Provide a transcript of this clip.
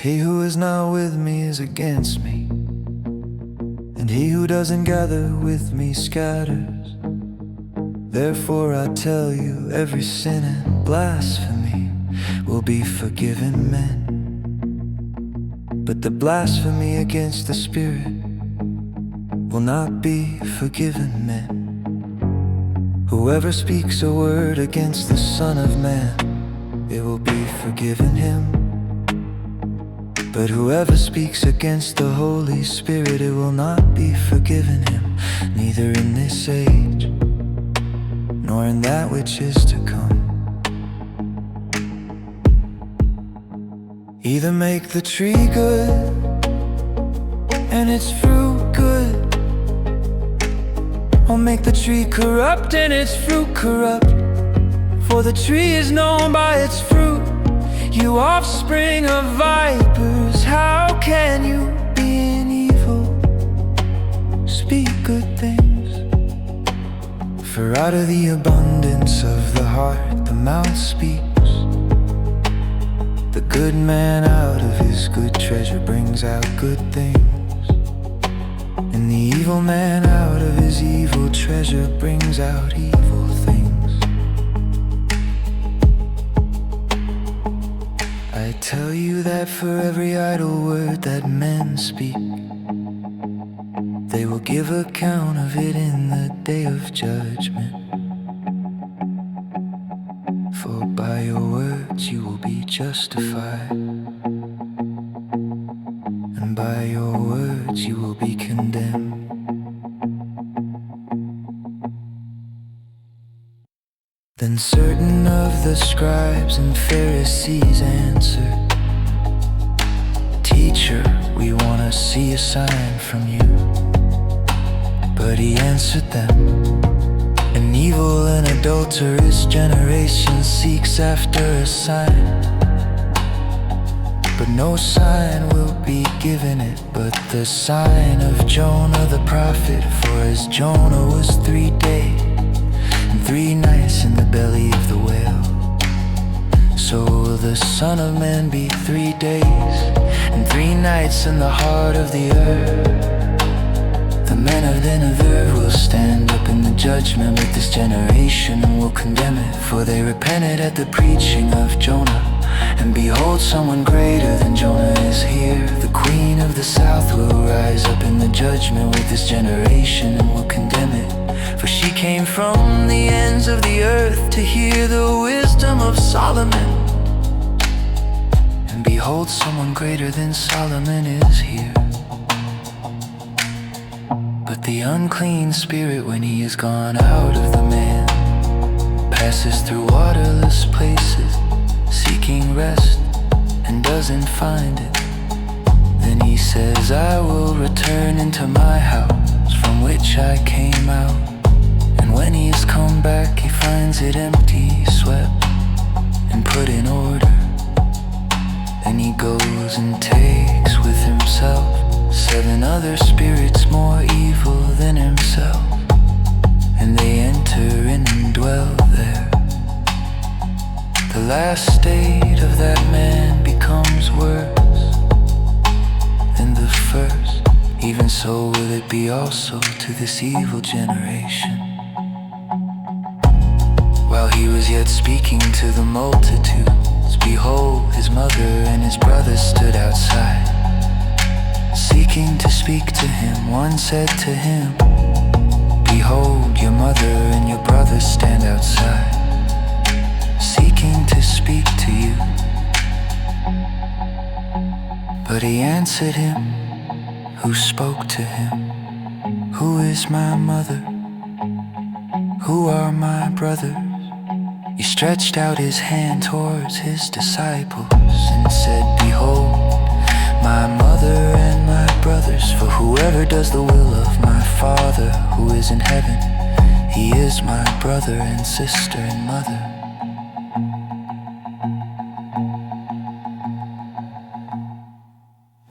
He who is not with me is against me, and he who doesn't gather with me scatters. Therefore I tell you, every sin and blasphemy will be forgiven men, but the blasphemy against the Spirit will not be forgiven men. Whoever speaks a word against the Son of Man, it will be forgiven him. But whoever speaks against the Holy Spirit, it will not be forgiven him, neither in this age, nor in that which is to come. Either make the tree good, and its fruit good, or make the tree corrupt, and its fruit corrupt. For the tree is known by its fruit. You offspring of vipers, how can you, being evil, speak good things? For out of the abundance of the heart the mouth speaks. The good man out of his good treasure brings out good things, and the evil man out of his evil treasure brings out evil things. I tell you that for every idle word that men speak, they will give account of it in the day of judgment. For by your words you will be justified, and by your words you will be condemned. Then certain of the scribes and Pharisees answered, "Teacher, we want to see a sign from you." But he answered them, "An evil and adulterous generation seeks after a sign, but no sign will be given it but the sign of Jonah the prophet. For as Jonah was 3 days and 3 nights in the belly of the whale, so will the Son of Man be 3 days and 3 nights in the heart of the earth. The men of Nineveh will stand up in the judgment with this generation and will condemn it, for they repented at the preaching of Jonah. And behold, someone greater than Jonah is here. The queen of the south will rise up in the judgment with this generation and will condemn it, for she came from the ends of the earth to hear the wisdom of Solomon. And behold, someone greater than Solomon is here. But the unclean spirit, when he is gone out of the man, passes through waterless places, seeking rest, and doesn't find it. Then he says, "I will return into my house from which I came out." And when he has come back, he finds it empty, swept, and put in order. Then he goes and takes with himself 7 other spirits more evil than himself, and they enter in and dwell there. The last state of that man becomes worse than the first. Even so will it be also to this evil generation. While he was yet speaking to the multitudes, behold, his mother and his brothers stood outside, seeking to speak to him. One said to him, "Behold, your mother and your brothers stand outside, seeking to speak to you." But he answered him who spoke to him, "Who is my mother? Who are my brothers?" He stretched out his hand towards his disciples and said, "Behold, my mother and my brothers, for whoever does the will of my Father who is in heaven, he is my brother and sister and mother."